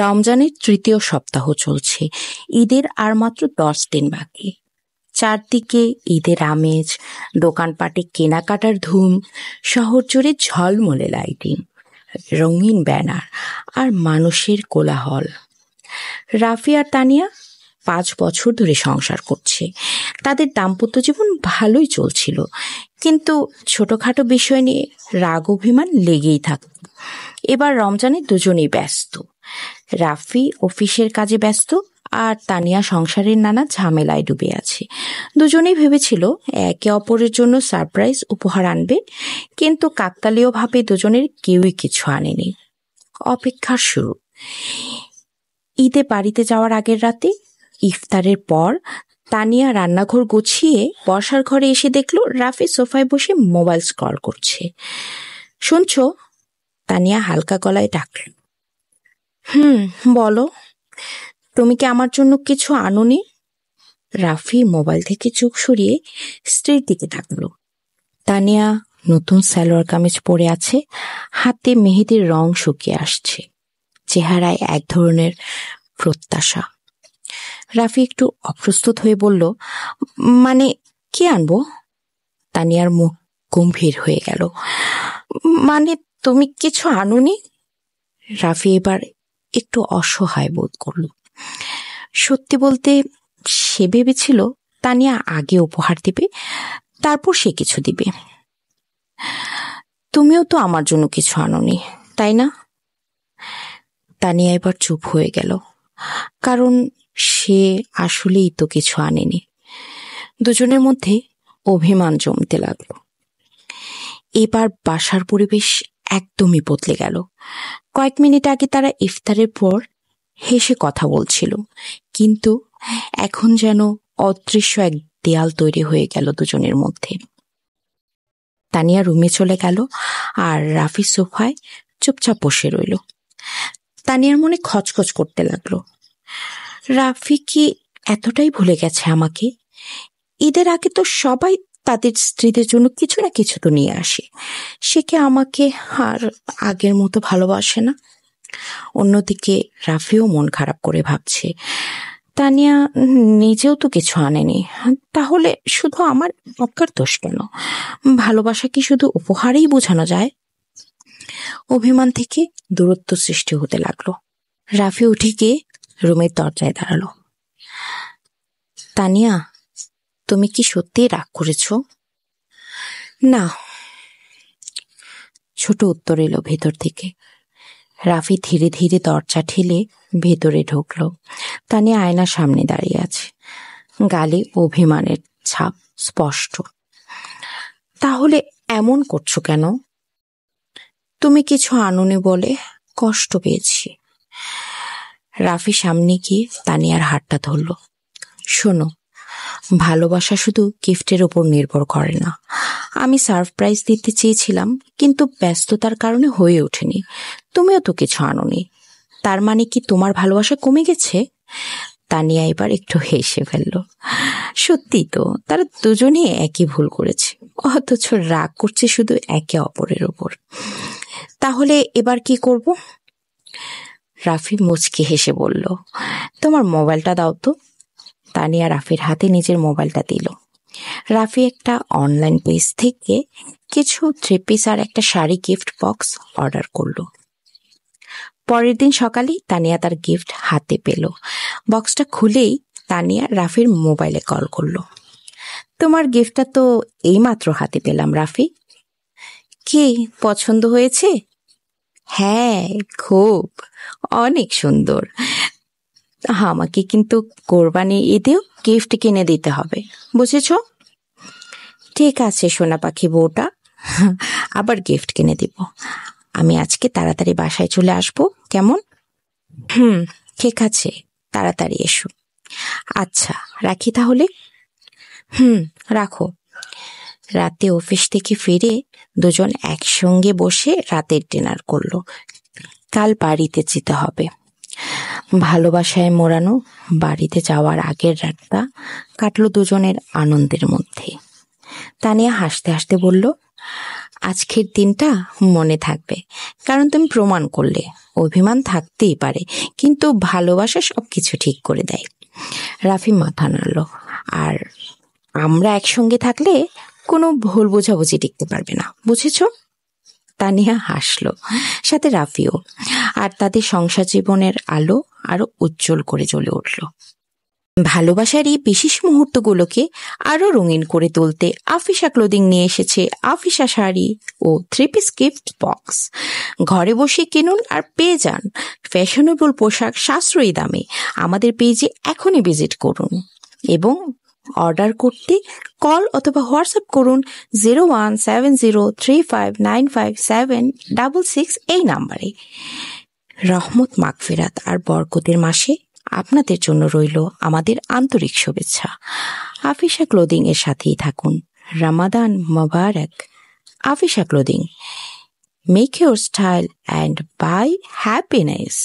রমজানের তৃতীয় সপ্তাহ চলছে। ঈদের আর মাত্র 10 দিন বাকি। চারদিকে ঈদের আমেজ, দোকানপাটে কেনাকাটার ধুম, শহর জুড়ে ঝলমলে লাইটিং, রঙিন ব্যানার আর মানুষের কোলাহল। রাফি আর তানিয়া 5 বছর ধরে সংসার করছে। তাদের দাম্পত্য জীবন ভালোই চলছিল, কিন্তু ছোটখাটো বিষয় নিয়ে রাগ অভিমান লেগেই থাকত। এবার রমজানে দুজনেই ব্যস্ত। রাফি অফিসের কাজে ব্যস্ত আর তানিয়া সংসারের নানা ঝামেলায় ডুবে আছে। দুজনেই ভেবেছিল একে অপরের জন্য সারপ্রাইজ উপহার আনবে, কিন্তু কাকতালীয়ভাবে দুজনের কেউই কিছু আনেনি। অপেক্ষার শুরু। ঈদে বাড়িতে যাওয়ার আগের রাতে ইফতারের পর তানিয়া রান্নাঘর গুছিয়ে বসার ঘরে এসে দেখল রাফি সোফায় বসে মোবাইল স্ক্রল করছে। শুনছো? তানিয়া হালকা গলায় ডাকল। বলো, তুমি কি আমার জন্য কিছু আনোনি? রাফি মোবাইল থেকে চোখ সরিয়ে স্ত্রীর দিকে তাকালো। তানিয়া নতুন সালোয়ার কামিজ পরে আছে, হাতে মেহেদির রং শুকিয়ে আসছে, চেহারায় এক ধরনের প্রত্যাশা। রাফি একটু অপ্রস্তুত হয়ে বলল, মানে কি আনবো? তানিয়ার মুখ গম্ভীর হয়ে গেল। মানে তুমি কিছু আনোনি? রাফি এবার একটু অসহায় বোধ করল। সত্যি বলতে সে ভেবেছিল তানিয়া আগে উপহার দিবে, তারপর সে কিছু দিবে। তুমিও তো আমার জন্য কিছু আনোনি, তাই না? তানিয়া এবার চুপ হয়ে গেল, কারণ সে আসলেই তো কিছু আনেনি। দুজনের মধ্যে অভিমান জমতে লাগলো। এবার বাসার পরিবেশ একদমই বদলে গেল। কয়েক মিনিট আগে তারা ইফতারের পর হেসে কথা বলছিল, কিন্তু এখন যেন অদৃশ্য এক দেয়াল তৈরি হয়ে গেল দুজনের মধ্যে। তানিয়া রুমে চলে গেল আর রাফি সোফায় চুপচাপ বসে রইল। তানিয়ার মনে খচখচ করতে লাগলো, রাফি কি এতটাই ভুলে গেছে আমাকে? ঈদের আগে তো সবাই তাদের স্ত্রীদের জন্য কিছু না কিছু তো নিয়ে আসে, সে কি আমাকে আর আগের মতো ভালোবাসে না? অন্যদিকে রাফিও মন খারাপ করে ভাবছে, তানিয়া নিজেও তো কিছু আনেনি, তাহলে শুধু আমার একার দোষ কেন? ভালোবাসা কি শুধু উপহারেই বোঝানো যায়? অভিমান থেকে দূরত্ব সৃষ্টি হতে লাগলো। রাফি উঠে গিয়ে রুমের দরজায় দাঁড়ালো। তানিয়া, তুমি কি সত্যিই রাগ করেছ? না, ছোট উত্তর এলো ভেতর থেকে। রাফি ধীরে ধীরে দরজা ঠেলে ভেতরে ঢুকলো। তানিয়া আয়নার সামনে দাঁড়িয়ে আছে, গালে অভিমানের ছাপ স্পষ্ট। তাহলে এমন করছো কেন? তুমি কিছু আনোনি বলে কষ্ট পেয়েছি। রাফি সামনে গিয়ে তানিয়ার হাতটা ধরল। শোনো, ভালোবাসা শুধু গিফটের উপর নির্ভর করে না। আমি সারপ্রাইজ দিতে চেয়েছিলাম, কিন্তু ব্যস্ততার কারণে হয়ে ওঠেনি। তুমিও তো কিছু আনোনি, তার মানে কি তোমার ভালোবাসা কমে গেছে? তানিয়া এবার একটু হেসে ফেলল। সত্যি তো, তারা দুজনেই একই ভুল করেছে, অথচ রাগ করছে শুধু একে অপরের ওপর। তাহলে এবার কি করব? রাফি মুচকি হেসে বলল, তোমার মোবাইলটা দাও তো। তানিয়া রাফির হাতে নিজের মোবাইলটা দিল। রাফি একটা অনলাইন পেজ থেকে কিছু 3 পিস আর একটা শাড়ি গিফট বক্স অর্ডার করলো। পরের দিন সকালেই তানিয়া তার গিফট হাতে পেল। বক্সটা খুলেই তানিয়া রাফির মোবাইলে কল করলো। তোমার গিফটটা তো এইমাত্র হাতে পেলাম রাফি। কি পছন্দ হয়েছে? হ্যাঁ, খুব, অনেক সুন্দর। আমাকে কিন্তু কোরবানি ঈদেও গিফট কিনে দিতে হবে, বুঝেছ? ঠিক আছে সোনা পাখি বউটা, আবার গিফট কিনে দিব। আমি আজকে তাড়াতাড়ি বাসায় চলে আসবো, কেমন? ঠিক আছে, তাড়াতাড়ি এসো। আচ্ছা, রাখি তাহলে। রাখো। রাতে অফিস থেকে ফিরে দুজন একসঙ্গে বসে রাতের ডিনার করলো। কাল বাড়িতে যেতে হবে। ভালোবাসায় মোড়ানো বাড়িতে যাওয়ার আগের রাতটা কাটলো দুজনের আনন্দের মধ্যে। তানিয়া হাসতে হাসতে বলল, আজকের দিনটা মনে থাকবে, কারণ তুমি প্রমাণ করলে অভিমান থাকতেই পারে, কিন্তু ভালোবাসা সবকিছু ঠিক করে দেয়। রাফি মাথা নাড়ল। আর আমরা একসঙ্গে থাকলে কোনো ভুল বোঝাবুঝি টিকতে পারবে না, বুঝেছো? তানিয়া হাসলো, সাথে রাফিও। আর তাদের সংসার জীবনের আলো আরো উজ্জ্বল করে জ্বলে উঠল। ভালোবাসার এই বিশেষ মুহূর্তগুলোকে আরো রঙিন করে তুলতে আফিসা ক্লোদিং নিয়ে এসেছে আফিসা শাড়ি ও 3 পিস গিফট বক্স। ঘরে বসে কিনুন আর পেয়ে যান ফ্যাশনেবল পোশাক সাশ্রয়ী দামে। আমাদের পেজে এখনই ভিজিট করুন এবং অর্ডার করতে কল অথবা হোয়াটসঅ্যাপ করুন 017035957666 এই নাম্বারে। রহমত, মাগফিরাত আর বরকতের মাসে আপনাদের জন্য রইল আমাদের আন্তরিক শুভেচ্ছা। আফিসা ক্লোদিং এর সাথেই থাকুন। রমাদান মোবারক। Afisa clothing, make your style and buy happiness.